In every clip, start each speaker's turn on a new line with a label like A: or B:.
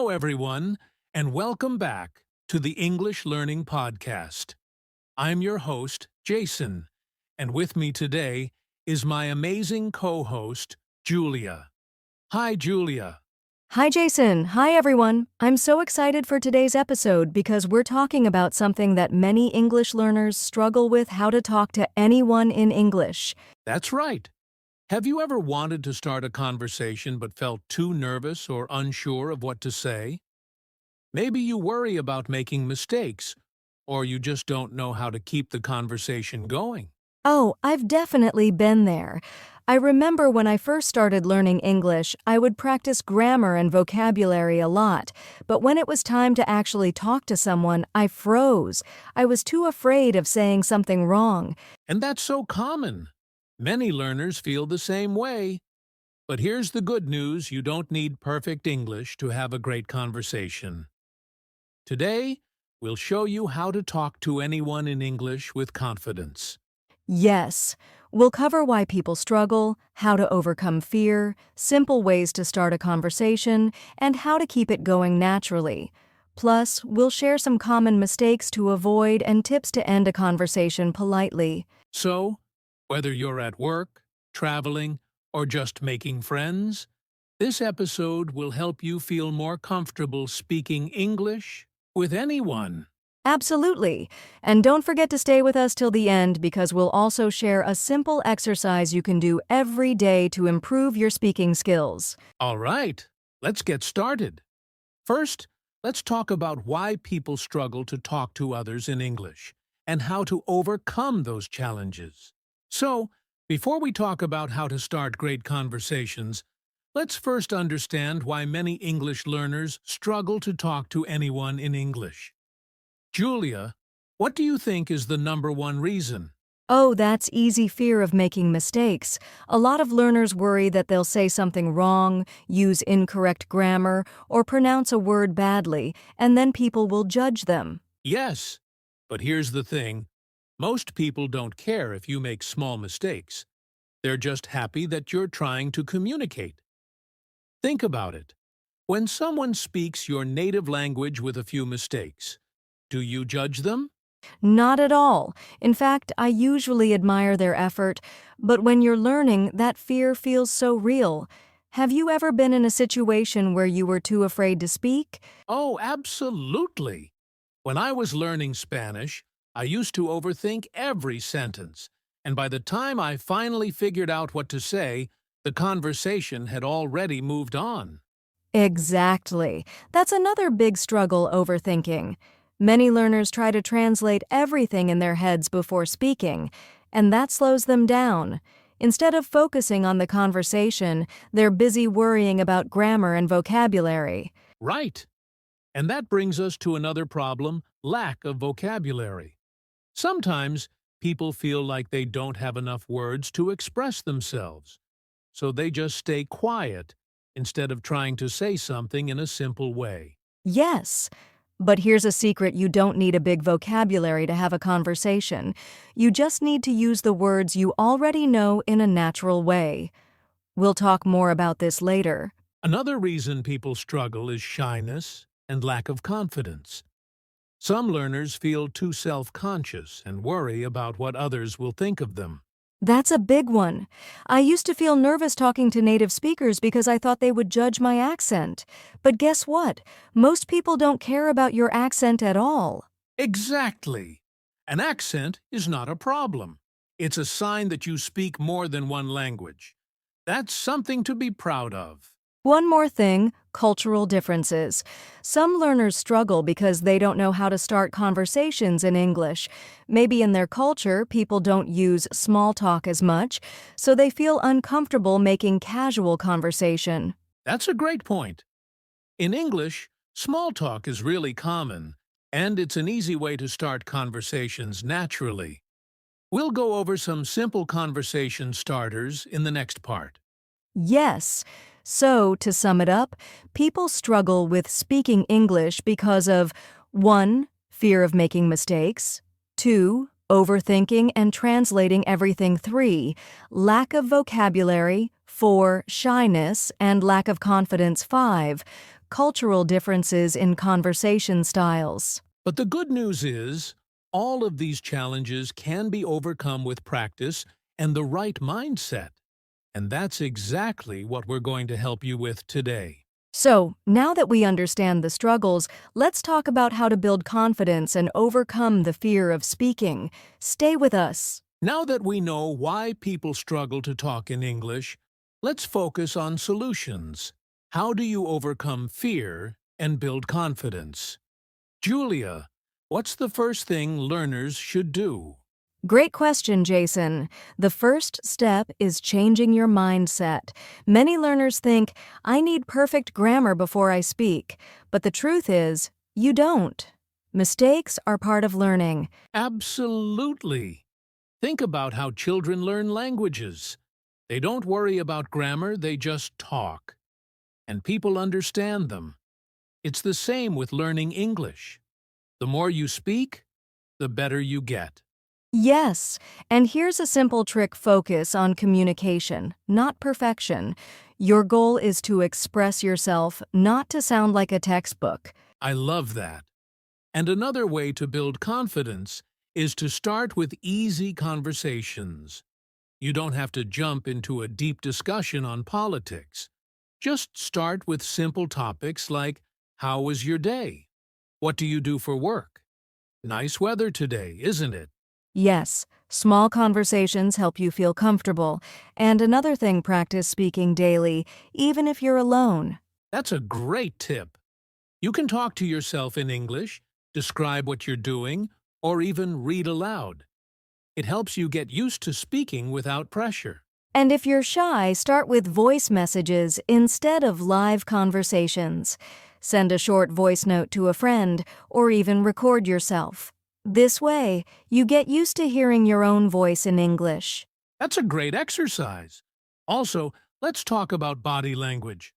A: Hello, everyone, and welcome back to the English Learning Podcast. I'm your host, Jason, and with me today is my amazing co-host, Julia. Hi, Julia.
B: Hi, Jason. Hi, everyone. I'm so excited for today's episode because we're talking about something that many English learners struggle with: how to talk to anyone in English.
A: That's right. Have you ever wanted to start a conversation but felt too nervous or unsure of what to say? Maybe you worry about making mistakes, or you just don't know how to keep the conversation going.
B: Oh, I've definitely been there. I remember when I first started learning English, I would practice grammar and vocabulary a lot, but when it was time to actually talk to someone, I froze. I was too afraid of saying something wrong.
A: And that's so common. Many learners feel the same way. But here's the good news: you don't need perfect English to have a great conversation. Today, we'll show you how to talk to anyone in English with confidence.
B: Yes, we'll cover why people struggle, how to overcome fear, simple ways to start a conversation, and how to keep it going naturally. Plus, we'll share some common mistakes to avoid and tips to end a conversation politely.
A: So, whether you're at work, traveling, or just making friends, this episode will help you feel more comfortable speaking English with anyone.
B: Absolutely. And don't forget to stay with us till the end because we'll also share a simple exercise you can do every day to improve your speaking skills.
A: All right, let's get started. First, let's talk about why people struggle to talk to others in English and how to overcome those challenges. So, before we talk about how to start great conversations, let's first understand why many English learners struggle to talk to anyone in English. Julia, what do you think is the number one reason?
B: Oh, that's easy: fear of making mistakes. A lot of learners worry that they'll say something wrong, use incorrect grammar, or pronounce a word badly, and then people will judge them.
A: Yes, but here's the thing. Most people don't care if you make small mistakes. They're just happy that you're trying to communicate. Think about it. When someone speaks your native language with a few mistakes, do you judge them?
B: Not at all. In fact, I usually admire their effort, but when you're learning, that fear feels so real. Have you ever been in a situation where you were too afraid to speak?
A: Oh, absolutely. When I was learning Spanish, I used to overthink every sentence, and by the time I finally figured out what to say, the conversation had already moved on.
B: Exactly. That's another big struggle: overthinking. Many learners try to translate everything in their heads before speaking, and that slows them down. Instead of focusing on the conversation, they're busy worrying about grammar and vocabulary.
A: Right. And that brings us to another problem: lack of vocabulary. Sometimes people feel like they don't have enough words to express themselves, so they just stay quiet instead of trying to say something in a simple way.
B: Yes, but here's a secret: you don't need a big vocabulary to have a conversation. You just need to use the words you already know in a natural way. We'll talk more about this later.
A: Another reason people struggle is shyness and lack of confidence. Some learners feel too self-conscious and worry about what others will think of them.
B: That's a big one. I used to feel nervous talking to native speakers because I thought they would judge my accent. But guess what? Most people don't care about your accent at all.
A: Exactly. An accent is not a problem. It's a sign that you speak more than one language. That's something to be proud of.
B: One more thing: cultural differences. Some learners struggle because they don't know how to start conversations in English. Maybe in their culture, people don't use small talk as much, so they feel uncomfortable making casual conversation.
A: That's a great point. In English, small talk is really common, and it's an easy way to start conversations naturally. We'll go over some simple conversation starters in the next part.
B: Yes. So, to sum it up, people struggle with speaking English because of 1. Fear of making mistakes, 2. Overthinking and translating everything, 3. Lack of vocabulary, 4. Shyness and lack of confidence, 5. cultural differences in conversation styles.
A: But the good news is, all of these challenges can be overcome with practice and the right mindset. And that's exactly what we're going to help you with today.
B: So, now that we understand the struggles, let's talk about how to build confidence and overcome the fear of speaking. Stay with us.
A: Now that we know why people struggle to talk in English, let's focus on solutions. How do you overcome fear and build confidence? Julia, what's the first thing learners should do?
B: Great question, Jason. The first step is changing your mindset. Many learners think, I need perfect grammar before I speak. But the truth is, you don't. Mistakes are part of learning.
A: Absolutely. Think about how children learn languages. They don't worry about grammar, they just talk. And people understand them. It's the same with learning English. The more you speak, the better you get.
B: Yes, and here's a simple trick: focus on communication, not perfection. Your goal is to express yourself, not to sound like a textbook.
A: I love that. And another way to build confidence is to start with easy conversations. You don't have to jump into a deep discussion on politics. Just start with simple topics like, how was your day? What do you do for work? Nice weather today, isn't it?
B: Yes, small conversations help you feel comfortable. And another thing, practice speaking daily, even if you're alone.
A: That's a great tip. You can talk to yourself in English, describe what you're doing, or even read aloud. It helps you get used to speaking without pressure.
B: And if you're shy, start with voice messages instead of live conversations. Send a short voice note to a friend, or even record yourself. This way, you get used to hearing your own voice in English.
A: That's a great exercise. Also, let's talk about body language.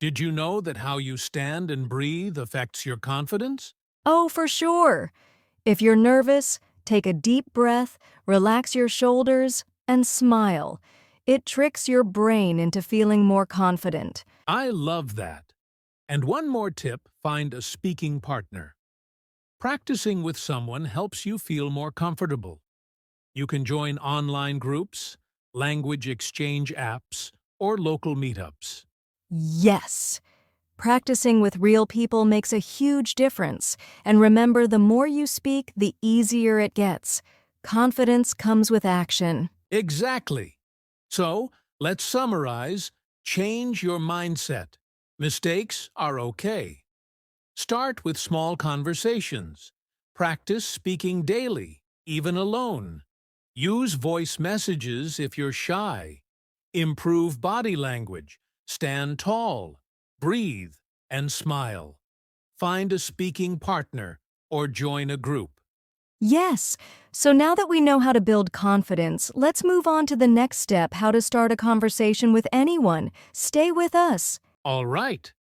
A: Did you know that how you stand and breathe affects your confidence?
B: Oh, for sure. If you're nervous, take a deep breath, relax your shoulders, and smile. It tricks your brain into feeling more confident.
A: I love that. And one more tip, find a speaking partner. Practicing with someone helps you feel more comfortable. You can join online groups, language exchange apps, or local meetups.
B: Yes! Practicing with real people makes a huge difference. And remember, the more you speak, the easier it gets. Confidence comes with action.
A: Exactly. So, let's summarize. Change your mindset. Mistakes are okay. Start with small conversations. Practice speaking daily, even alone. Use voice messages if you're shy. Improve body language. Stand tall. Breathe and smile. Find a speaking partner or join a group.
B: Yes! So now that we know how to build confidence, let's move on to the next step: how to start a conversation with anyone. Stay with us.
A: All right.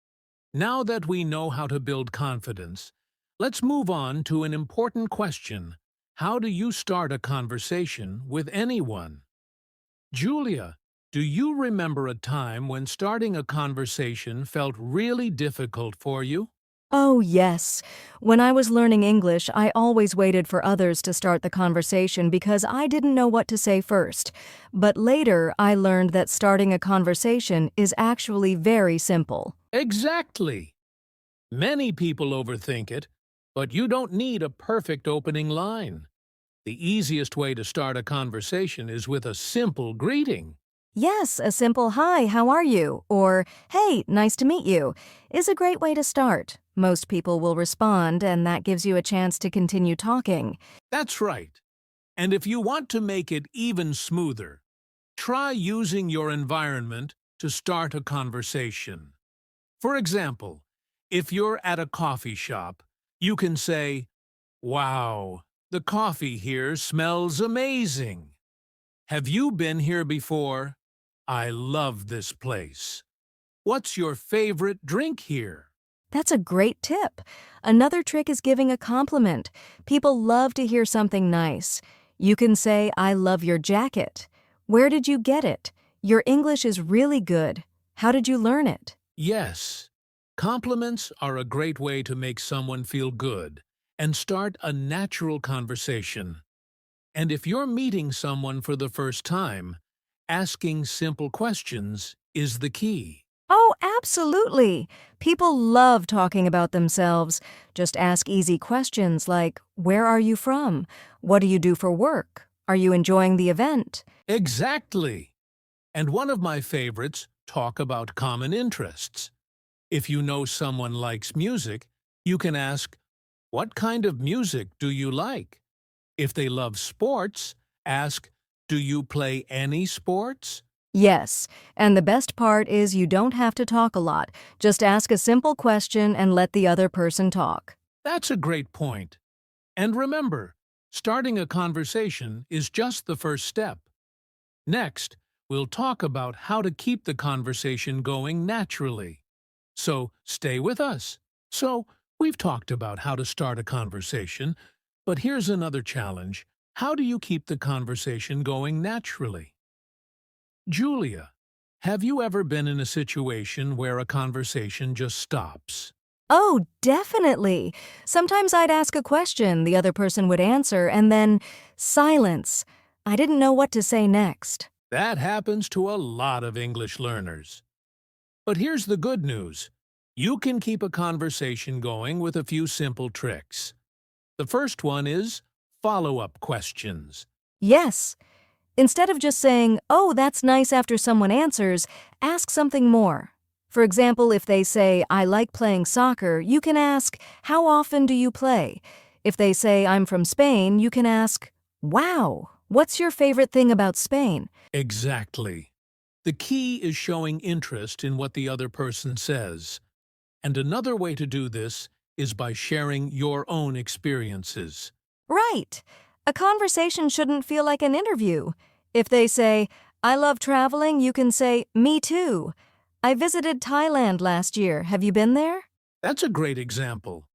A: Now that we know how to build confidence, let's move on to an important question. How do you start a conversation with anyone? Julia, do you remember a time when starting a conversation felt really difficult for you?
B: Oh, yes. When I was learning English, I always waited for others to start the conversation because I didn't know what to say first. But later, I learned that starting a conversation is actually very simple.
A: Exactly. Many people overthink it, but you don't need a perfect opening line. The easiest way to start a conversation is with a simple greeting.
B: Yes, a simple "Hi, how are you?" or "Hey, nice to meet you" is a great way to start. Most people will respond, and that gives you a chance to continue talking.
A: That's right. And if you want to make it even smoother, try using your environment to start a conversation. For example, if you're at a coffee shop, you can say, "Wow, the coffee here smells amazing. Have you been here before? I love this place. What's your favorite drink here?"
B: That's a great tip. Another trick is giving a compliment. People love to hear something nice. You can say, "I love your jacket." "Where did you get it?" "Your English is really good. How did you learn it?"
A: Yes. Compliments are a great way to make someone feel good and start a natural conversation. And if you're meeting someone for the first time, asking simple questions is the key.
B: Oh, absolutely. People love talking about themselves. Just ask easy questions like, where are you from? What do you do for work? Are you enjoying the event?
A: Exactly. And one of my favorites, talk about common interests. If you know someone likes music, you can ask, what kind of music do you like? If they love sports, ask, do you play any sports?
B: Yes, and the best part is you don't have to talk a lot. Just ask a simple question and let the other person talk.
A: That's a great point. And remember, starting a conversation is just the first step. Next, we'll talk about how to keep the conversation going naturally. So stay with us. So, we've talked about how to start a conversation, but here's another challenge. How do you keep the conversation going naturally? Julia, have you ever been in a situation where a conversation just stops?
B: Oh, definitely. Sometimes I'd ask a question, the other person would answer, and then silence. I didn't know what to say next.
A: That happens to a lot of English learners. But here's the good news. You can keep a conversation going with a few simple tricks. The first one is follow-up questions.
B: Yes. Instead of just saying, oh, that's nice after someone answers, ask something more. For example, if they say, I like playing soccer, you can ask, how often do you play? If they say, I'm from Spain, you can ask, wow, what's your favorite thing about Spain?
A: Exactly. The key is showing interest in what the other person says. And another way to do this is by sharing your own experiences.
B: Right. A conversation shouldn't feel like an interview. If they say, I love traveling, you can say, me too. I visited Thailand last year. Have you been there?
A: That's a great example.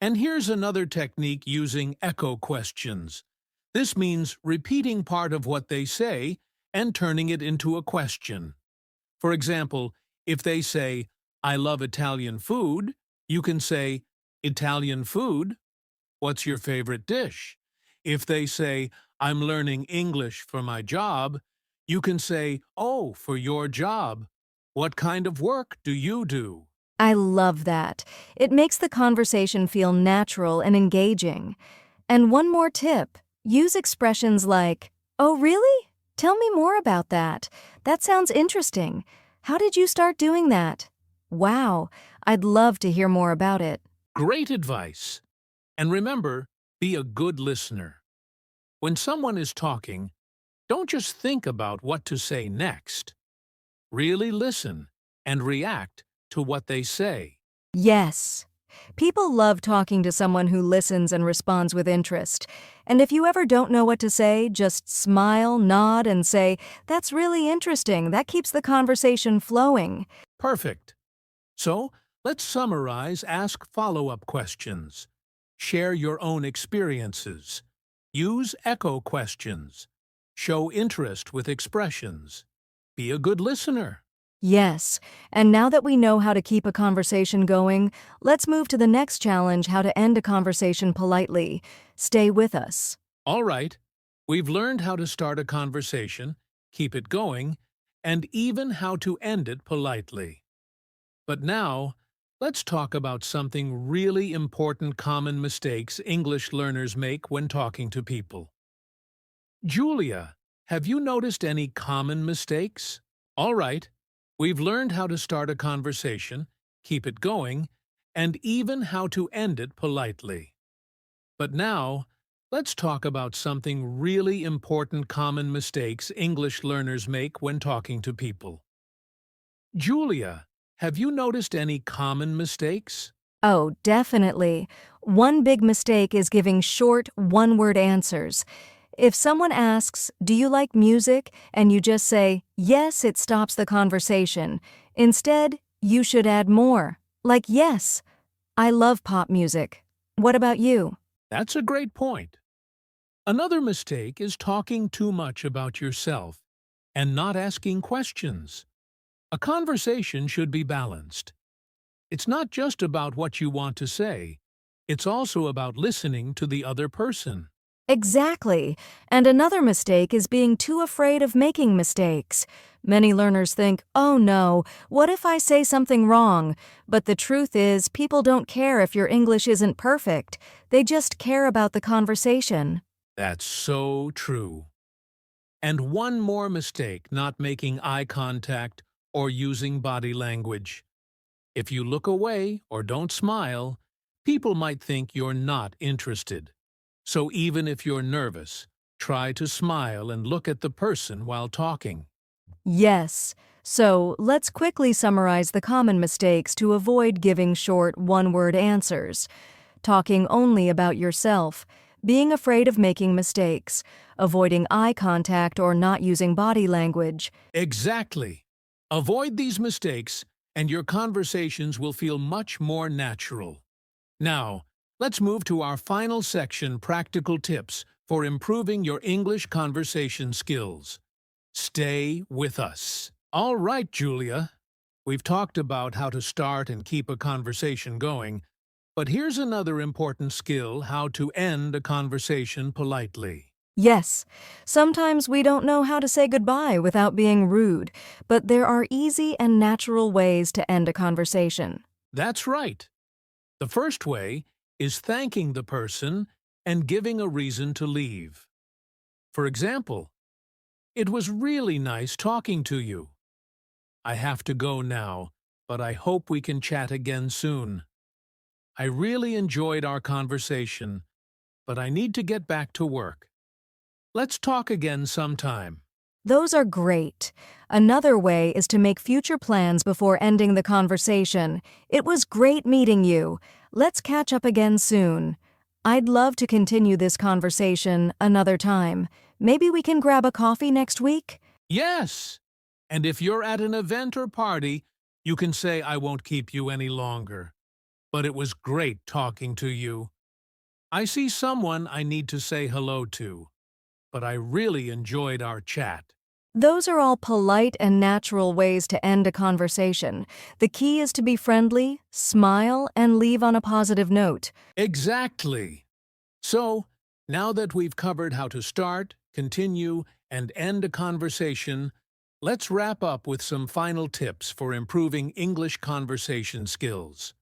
A: And here's another technique using echo questions. This means repeating part of what they say and turning it into a question. For example, if they say, I love Italian food, you can say, Italian food? What's your favorite dish? If they say, I'm learning English for my job, you can say, oh, for your job. What kind of work do you do?
B: I love that. It makes the conversation feel natural and engaging. And one more tip, use expressions like, oh, really? Tell me more about that. That sounds interesting. How did you start doing that? Wow, I'd love to hear more about it.
A: Great advice. And remember, be a good listener. When someone is talking, don't just think about what to say next. Really listen and react to what they say.
B: Yes. People love talking to someone who listens and responds with interest. And if you ever don't know what to say, just smile, nod, and say, that's really interesting. That keeps the conversation flowing.
A: Perfect. So, let's summarize, ask follow-up questions. Share your own experiences. Use echo questions. Show interest with expressions. Be a good listener.
B: Yes, and now that we know how to keep a conversation going, let's move to the next challenge, how to end a conversation politely. Stay with us.
A: All right, we've learned how to start a conversation, keep it going, and even how to end it politely. But now, let's talk about something really important common mistakes English learners make when talking to people. Julia, have you noticed any common mistakes? All right, we've learned how to start a conversation, keep it going, and even how to end it politely. But now, let's talk about something really important common mistakes English learners make when talking to people. Julia, have you noticed any common mistakes?
B: Oh, definitely. One big mistake is giving short, one-word answers. If someone asks, do you like music? And you just say, yes, it stops the conversation. Instead, you should add more. Like, yes, I love pop music. What about you?
A: That's a great point. Another mistake is talking too much about yourself and not asking questions. A conversation should be balanced. It's not just about what you want to say. It's also about listening to the other person.
B: Exactly. And another mistake is being too afraid of making mistakes. Many learners think, oh no, what if I say something wrong? But the truth is, people don't care if your English isn't perfect. They just care about the conversation.
A: That's so true. And one more mistake, not making eye contact or using body language. If you look away or don't smile, people might think you're not interested. So even if you're nervous, try to smile and look at the person while talking.
B: Yes. So let's quickly summarize the common mistakes to avoid giving short, one-word answers. Talking only about yourself, being afraid of making mistakes, avoiding eye contact or not using body language.
A: Exactly. Avoid these mistakes, and your conversations will feel much more natural. Now, let's move to our final section, practical tips for improving your English conversation skills. Stay with us. All right, Julia. We've talked about how to start and keep a conversation going, but here's another important skill: how to end a conversation politely.
B: Yes, sometimes we don't know how to say goodbye without being rude, but there are easy and natural ways to end a conversation.
A: That's right. The first way is thanking the person and giving a reason to leave. For example, "It was really nice talking to you. I have to go now, but I hope we can chat again soon. I really enjoyed our conversation, but I need to get back to work. Let's talk again sometime."
B: Those are great. Another way is to make future plans before ending the conversation. It was great meeting you. Let's catch up again soon. I'd love to continue this conversation another time. Maybe we can grab a coffee next week?
A: Yes! And if you're at an event or party, you can say, "I won't keep you any longer, but it was great talking to you. I see someone I need to say hello to, but I really enjoyed our chat."
B: Those are all polite and natural ways to end a conversation. The key is to be friendly, smile, and leave on a positive note.
A: Exactly. So, now that we've covered how to start, continue, and end a conversation, let's wrap up with some final tips for improving English conversation skills.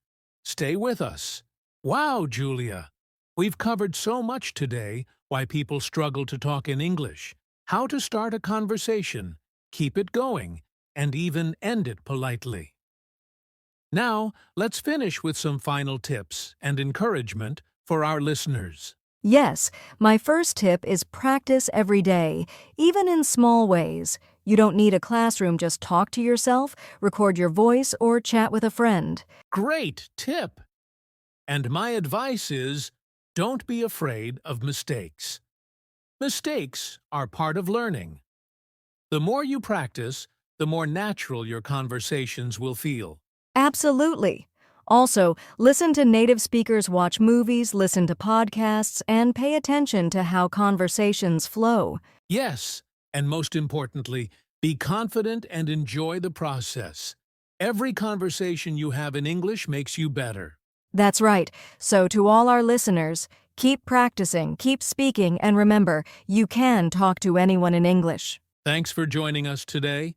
A: Stay with us. Wow, Julia! We've covered so much today: why people struggle to talk in English, how to start a conversation, keep it going, and even end it politely. Now, let's finish with some final tips and encouragement for our listeners.
B: Yes, my first tip is practice every day, even in small ways. You don't need a classroom, just talk to yourself, record your voice, or chat with a friend.
A: Great tip! And my advice is, don't be afraid of mistakes. Mistakes are part of learning. The more you practice, the more natural your conversations will feel.
B: Absolutely. Also, listen to native speakers, watch movies, listen to podcasts, and pay attention to how conversations flow.
A: Yes, and most importantly, be confident and enjoy the process. Every conversation you have in English makes you better.
B: That's right. So, to all our listeners, keep practicing, keep speaking, and remember, you can talk to anyone in English.
A: Thanks for joining us today.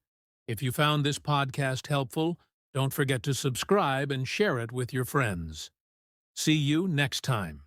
A: If you found this podcast helpful, don't forget to subscribe and share it with your friends. See you next time.